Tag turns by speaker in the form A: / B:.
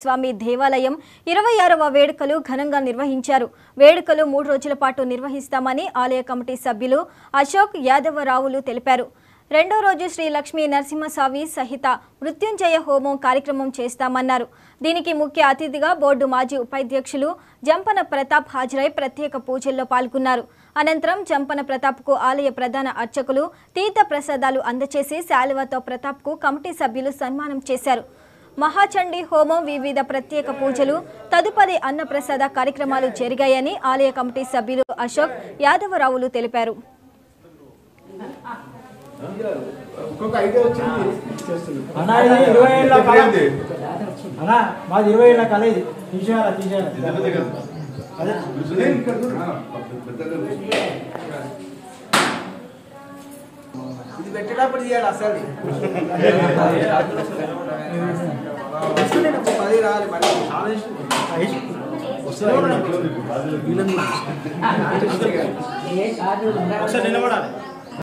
A: స్వామి దేవాలయం 26వ వేడుకలు ఘనంగా నిర్వహించారు. వేడుకలు 3 రోజుల పాటు నిర్వహిస్తామని ఆలయ కమిటీ సభ్యులు అశోక్ యాదవరావులు తెలిపారు. రెండో రోజు శ్రీ లక్ష్మీ నరసింహస్వామి సహిత మృత్యుంజయ హోమం కార్యక్రమం చేస్తామన్నారు. దీనికి ముఖ్య అతిథిగా బోర్డు మాజీ ఉపాధ్యక్షులు జంపన ప్రతాప్ హాజరై ప్రత్యేక పూజల్లో పాల్గొన్నారు. అనంతరం జంపన ప్రతాప్కు ఆలయ ప్రధాన అర్చకులు తీర్థ ప్రసాదాలు అందజేసి శాలువాతో ప్రతాప్కు కమిటీ సభ్యులు సన్మానం చేశారు. మహాచండీ హోమం, వివిధ ప్రత్యేక పూజలు, తదుపరి అన్నప్రసాద కార్యక్రమాలు జరిగాయని ఆలయ కమిటీ సభ్యులు అశోక్ యాదవరావులు తెలిపారు.
B: ఇది పెట్టేటప్పుడు తీయాలి అసలు 10 రాలి మరి చాలా